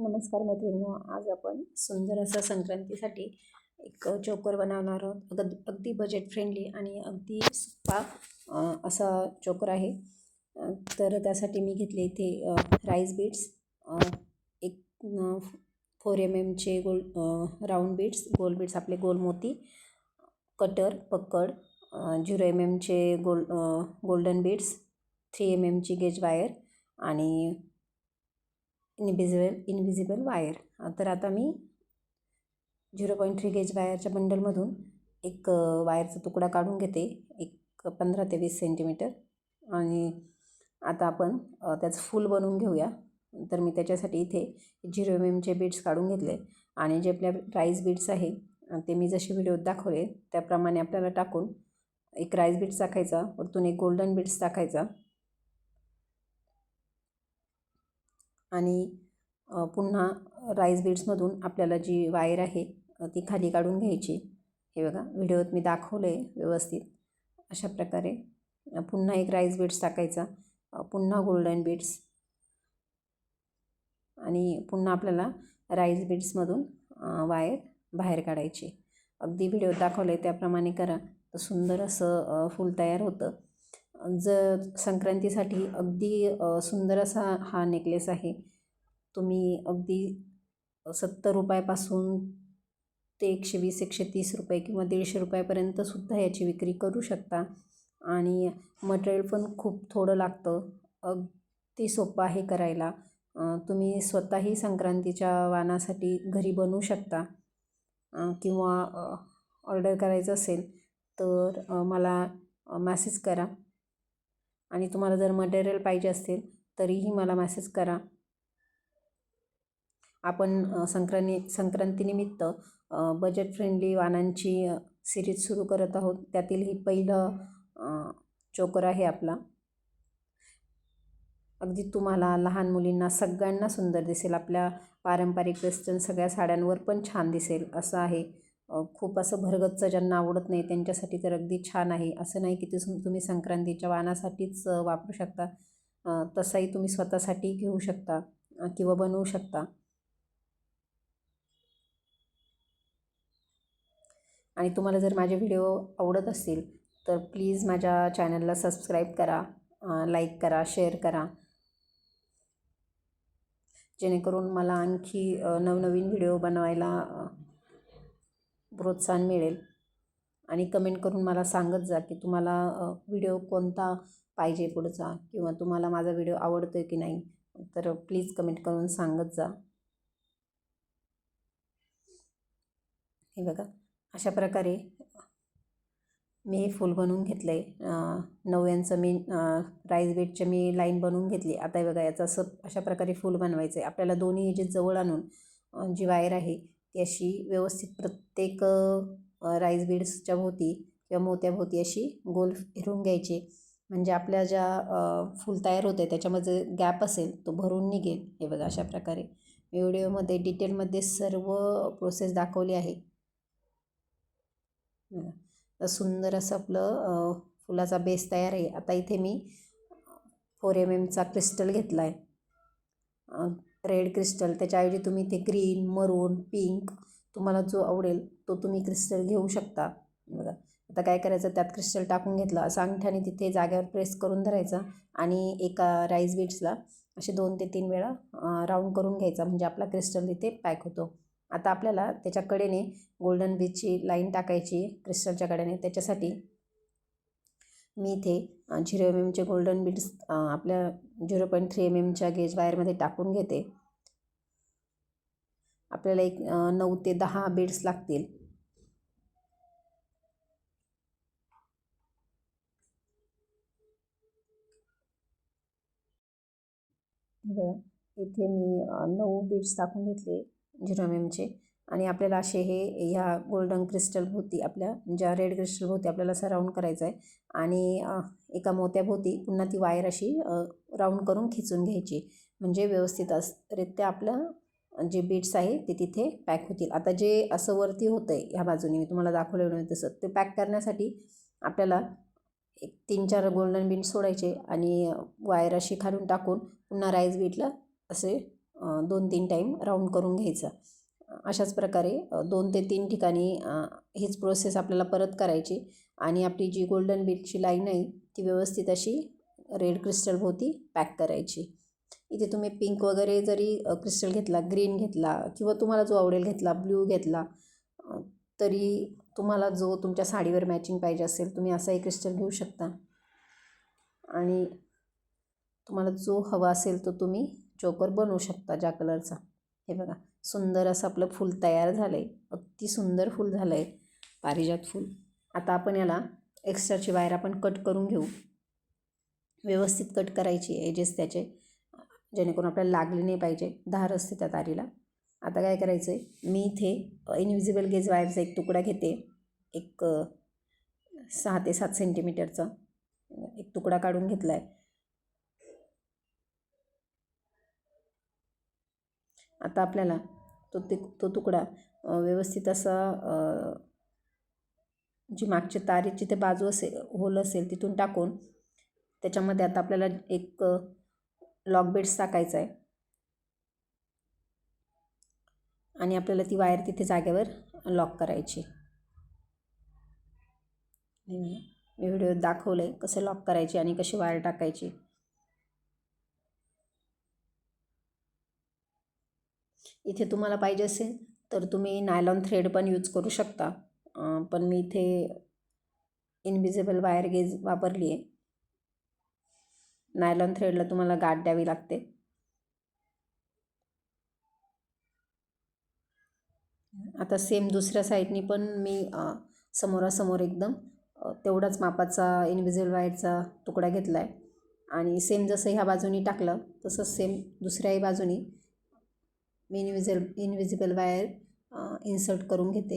नमस्कार मैत्रिणींनो, आज आपण सुंदर असा संक्रांतीसाठी एक चोकर बनवणार आहोत. अगदी बजेट फ्रेंडली आणि अगदी सोपा असा चोकर आहे. तर त्यासाठी मी घेतले इथे राईस बीट्स, एक 4 mm राऊंड बीट्स, गोल बीट्स आपले गोल मोती, कटर पकड, 0 mm golden beads, 3 mm gauge wire आणि इनव्हिजिबल वायर. तर आता मी 0.3 गेज वायरच्या बंडलमधून एक वायरचा तुकडा काढून घेते, एक 15 ते 20 सेंटीमीटर. आणि आता आपण त्याचं फूल बनवून घेऊया. तर मी त्याच्यासाठी इथे 0 mm बीट्स काढून घेतले आणि जे आपल्या राईस बीट्स आहे ते मी जसे व्हिडिओत दाखवले त्याप्रमाणे आपल्याला टाकून एक राईस बीट्स टाकायचा, वरतून एक गोल्डन बीट्स टाकायचा आणि पुन्हा राईस बीड्समधून आपल्याला जी वायर आहे ती खाली काढून घ्यायची. हे बघा, व्हिडिओत मी दाखवलं आहे व्यवस्थित. अशा प्रकारे पुन्हा एक राईस बीड्स टाकायचा, पुन्हा गोल्डन बीड्स आणि पुन्हा आपल्याला राईस बीड्समधून वायर बाहेर काढायची. अगदी व्हिडिओत दाखवलं आहे त्याप्रमाणे करा, तर सुंदर असं फूल तयार होतं. जर संक्रांतीसाठी अगदी सुंदर असा हा नेकलेस आहे. तुम्ही अगदी 70 रुपयापासून ते 120, 130 रुपये किंवा 150 रुपयापर्यंतसुद्धा याची विक्री करू शकता. आणि मटेरियल पण खूप थोडं लागतं. अगदी सोपं आहे करायला. तुम्ही स्वतःही संक्रांतीच्या वाणासाठी घरी बनवू शकता किंवा ऑर्डर करायचं असेल तर मला मॅसेज करा. आणि तुम्हाला जर मटेरियल पाहिजे असेल तरीही मला मॅसेज करा. आपण संक्रांतीनिमित्त बजेट फ्रेंडली वाणांची सिरीज सुरू करत आहोत. त्यातील ही पहिलं चोकर आहे आपला. अगदी तुम्हाला लहान मुलींना सगळ्यांना सुंदर दिसेल. आपल्या पारंपरिक वेस्टर्न सगळ्या साड्यांवर पण छान दिसेल असं आहे. खूप असं भरगच्च ज्यांना आवडत नाही त्यांच्यासाठी तर अगदी छान आहे. असं नाही की तुम्ही संक्रांतीच्या वाणासाठीच वापरू शकता, तसाही तुम्ही स्वतःसाठी घेऊ शकता किंवा बनवू शकता. आणि तुम्हाला जर माझे व्हिडिओ आवडत असतील तर प्लीज माझ्या चॅनलला सबस्क्राईब करा, लाईक करा, शेअर करा, जेणेकरून मला आणखी नवनवीन व्हिडिओ बनवायला प्रोत्साहन मिळेल. आणि कमेंट करून मला सांगत जा की तुम्हाला व्हिडिओ कोणता पाहिजे पुढचा, किंवा तुम्हाला माझा व्हिडिओ आवडतो आहे की नाही. तर प्लीज कमेंट करून सांगत जा. हे बघा, अशा प्रकारे मी हे फूल बनवून घेतलं आहे. 9 मी राईस बीटचे मी लाईन बनवून घेतली. आता हे बघा, याचं अशा प्रकारे फूल बनवायचं आहे. आपल्याला दोन्ही एजेस जवळ आणून जी वायर आहे ती अशी व्यवस्थित प्रत्येक राईस बीड्सच्या भोवती किंवा मोत्याभोवती अशी गोल फिरवून घ्यायची. म्हणजे आपल्या ज्या फूल तयार होते त्याच्यामध्ये गॅप असेल तो भरून निघेल. हे बघा, अशा प्रकारे मी व्हिडिओमध्ये डिटेलमध्ये सर्व प्रोसेस दाखवली आहे. तर सुंदर असं आपलं फुलाचा बेस तयार आहे. आता इथे मी 4 mm क्रिस्टल घेतला आहे, रेड क्रिस्टल. त्याच्याऐवजी तुम्ही ते ग्रीन, मरून, पिंक तुम्हाला जो आवडेल तो तुम्ही क्रिस्टल घेऊ शकता. बघा, आता काय करायचं, त्यात क्रिस्टल टाकून घेतलं, असं अंगठ्याने तिथे जागेवर प्रेस करून धरायचं आणि एका राईस बीड्सला असे 2 ते 3 वेळा राऊंड करून घ्यायचा, म्हणजे आपला क्रिस्टल तिथे पॅक होतो. आता आपल्याला त्याच्या कडेने गोल्डन बीचची लाईन टाकायची क्रिस्टलच्या कडेने. त्याच्यासाठी मी इथे 0 mm गोल्डन बीड्स आपल्या 0.3 mm गेज वायरमध्ये टाकून घेते. आपल्याला एक 9 ते 10 बीड्स लागतील. इथे मी 9 बीड्स टाकून घेतले 0 mm आणि आपल्याला असे ह्या गोल्डन क्रिस्टल भोवती, आपल्या ज्या रेड क्रिस्टल भोवती आपल्याला असं राऊंड करायचं आहे. आणि एका मोत्याभोवती पुन्हा ती वायर अशी राऊंड करून खिचून घ्यायची, म्हणजे व्यवस्थित रित्या आपलं जे बीड्स आहे ते तिथे पॅक होतील. आता जे असं वरती होतं आहे ह्या बाजूने मी तुम्हाला दाखवलं नाही तसं, ते पॅक करण्यासाठी आपल्याला एक 3-4 गोल्डन बीड्स सोडायचे आणि वायर अशी खालून टाकून पुन्हा राईस बीटला असे 2-3 टाईम राऊंड करून घ्यायचा. अशाच प्रकारे 2 ते 3 ठिकाणी हीच प्रोसेस आपल्याला परत करायची आणि आपली जी गोल्डन बीडची लाईन आहे ती व्यवस्थित अशी रेड क्रिस्टलभोवती पॅक करायची. इथे तुम्ही पिंक वगैरे जरी क्रिस्टल घेतला, ग्रीन घेतला किंवा तुम्हाला जो आवडेल घेतला, ब्ल्यू घेतला, तरी तुम्हाला जो तुमच्या साडीवर मॅचिंग पाहिजे असेल तुम्ही असाही क्रिस्टल घेऊ शकता. आणि तुम्हाला जो हवा असेल तो तुम्ही चोकर बनवू शकता ज्या कलरचा. हे बघा, सुंदर असं आपलं फूल तयार झालं आहे. अगदी सुंदर फूल झालं आहे पारिजात फूल. आता आपण याला एक्स्ट्राची वायर आपण कट करून घेऊ. व्यवस्थित कट करायची एजेस त्याचे, जेणेकरून आपल्याला लागले नाही पाहिजे. धार असते त्या तारीला. आता काय करायचं आहे, मी इथे इनविजिबल गेज वायरचा एक तुकडा घेते. एक 6 ते 7 सेंटीमीटरचा एक तुकडा काढून घेतला आहे. आता आपल्याला तो तुकडा व्यवस्थित असा जी मागची तारेची ते बाजू असेल, होल असेल, तिथून टाकून त्याच्यामध्ये आता आपल्याला एक लॉक बेड्स टाकायचा आहे आणि आपल्याला ती वायर तिथे जागेवर लॉक करायची. मी व्हिडिओत दाखवलं आहे कसं लॉक करायची आणि कशी वायर टाकायची. इथे तुम्हाला पाहिजे असेल तर तुम्ही नायलॉन थ्रेड पण यूज करू शकता, पण मी इथे इनविजिबल वायर गेज वापरली आहे. नायलॉन थ्रेडला तुम्हाला गाठ द्यावी लागते. आता सेम दुसऱ्या साईडनी पण मी समोरासमोर एकदम तेवढाच मापाचा इनविजिबल वायरचा तुकडा घेतला आहे आणि सेम जसं ह्या बाजूनी टाकलं तसंच सेम दुसऱ्याही बाजूनी मी इनविजिबल वायर इन्सर्ट करून घेते.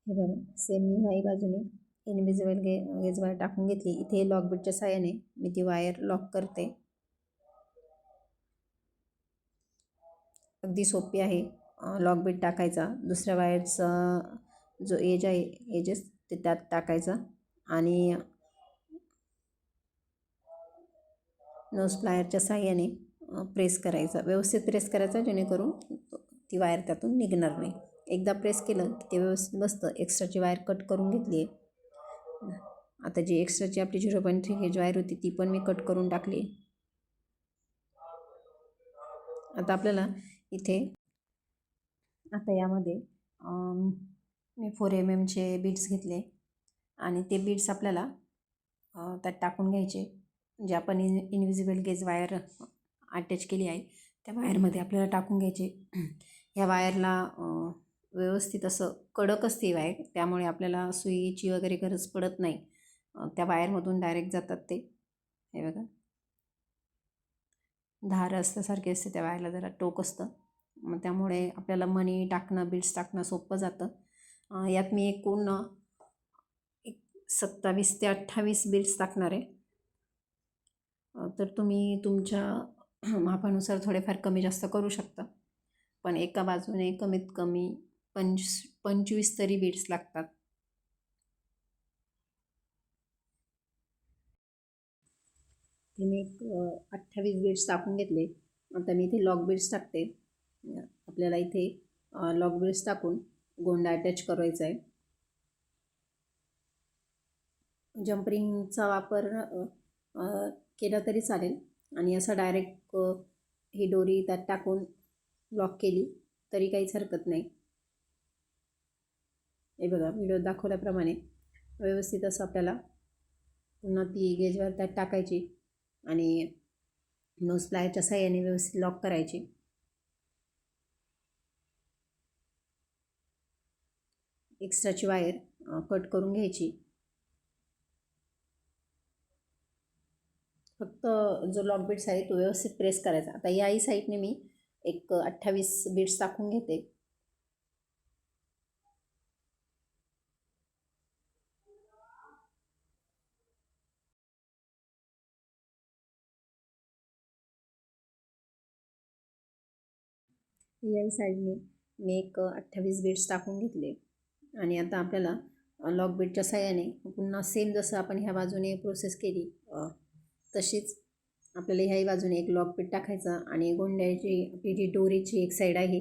हे बघा, सेम मी ह्याही बाजूने इनविजिबल गेज वायर टाकून घेतली. इथे लॉक बीटच्या साहाय्याने मी ती वायर लॉक करते. अगदी सोपी आहे लॉक बीट टाकायचा. दुसऱ्या वायरचा जो एज आहे, एजेस ते त्यात टाकायचा आणि नोज प्लायरच्या साहाय्याने प्रेस करायचा. व्यवस्थित प्रेस करायचा जेणेकरून ती वायर त्यातून निघणार नाही. एकदा प्रेस केलं की ते व्यवस्थित बसतं. एक्स्ट्राची वायर कट करून घेतली आहे. आता जी एक्स्ट्राची आपली 0.3 गेज वायर होती ती पण मी कट करून टाकली. आता आपल्याला इथे आता यामध्ये मी 4 mmचे बीड्स घेतले आणि ते बीड्स आपल्याला त्यात टाकून घ्यायचे. जे आपण इनविजिबल गेज वायर अटॅच केली आहे त्या वायरमध्ये आपल्याला टाकून घ्यायचे. ह्या वायरला व्यवस्थित असं कडक असते वायर, त्यामुळे आपल्याला सुईची वगैरे गरज पडत नाही. त्या वायरमधून डायरेक्ट जातात ते. हे बघा, धार असल्यासारखे असते त्या वायरला, जरा टोक असतं. मग त्यामुळे आपल्याला मणी टाकणं, बीड्स टाकणं सोपं जातं. यात मी एकूण 27 ते 28 बीड्स टाकणार आहे. तर तुम्ही तुमच्या मापानुसार थोडेफार कमी जास्त करू शकता, पण एका बाजूने कमीत कमी 25 तरी बीड्स लागतात. ते मी 28 बीड्स टाकून घेतले. आता मी इथे लॉक बीड्स टाकते. आपल्याला इथे लॉक बीड्स टाकून गोंडा अटॅच करायचा आहे. जम्परिंगचा वापर केला तरी चालेल आणि असं डायरेक्ट ही दोरी त्यात टाकून लॉक केली तरी काहीच हरकत नाही. हे बघा, व्हिडिओ दाखवल्याप्रमाणे व्यवस्थित असं आपल्याला पुन्हा ती गेजवर त्यात टाकायची आणि नोज प्लायरच्या साहाय्याने व्यवस्थित लॉक करायची. एक्स्ट्राची वायर कट करून घ्यायची. फक्त जो लॉक बीड्स आहे तो व्यवस्थित प्रेस करायचा. आता याही साईडने मी एक 28 बीड्स टाकून घेते. याही साईडने मी एक 28 बीड्स टाकून घेतले आणि आता आपल्याला लॉक बीटच्या साहाय्याने पुन्हा सेम जसं आपण ह्या बाजूने प्रोसेस केली तशीच आपल्याला ह्याही बाजूने एक लॉक पीठ टाकायचा आणि गोंड्याची आपली जी दोरीची एक साईड आहे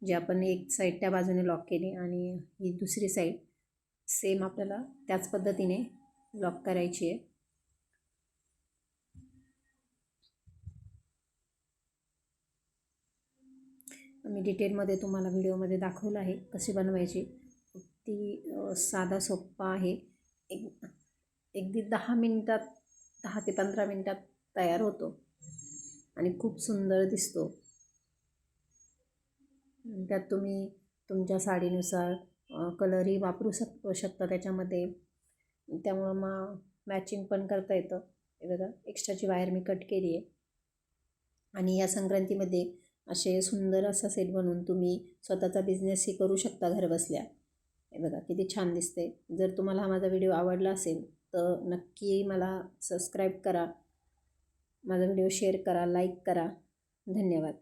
जी आपण एक साईड त्या बाजूने लॉक केली आणि ही दुसरी साईड सेम आपल्याला त्याच पद्धतीने लॉक करायची आहे. मी डिटेलमध्ये तुम्हाला व्हिडिओमध्ये दाखवलं आहे कशी बनवायची. ती साधा सोप्पा आहे. अगदी 10 ते 15 मिनटात तयार होतो आणि खूप सुंदर दिसतो. त्यात तुम्ही तुमच्या साडीनुसार कलरही वापरू शकता त्याच्यामध्ये. त्यामुळं मॅचिंग पण करता येतं. हे बघा एक्स्ट्राची वायर मी कट केली आहे. आणि या संक्रांतीमध्ये असे सुंदर असा सेट बनवून तुम्ही स्वतःचा बिझनेसही करू शकता घरबसल्या. हे बघा किती छान दिसते. जर तुम्हाला हा माझा व्हिडिओ आवडला असेल तर नक्की मला सबस्क्राईब करा, माझा व्हिडिओ शेअर करा, लाईक करा. धन्यवाद.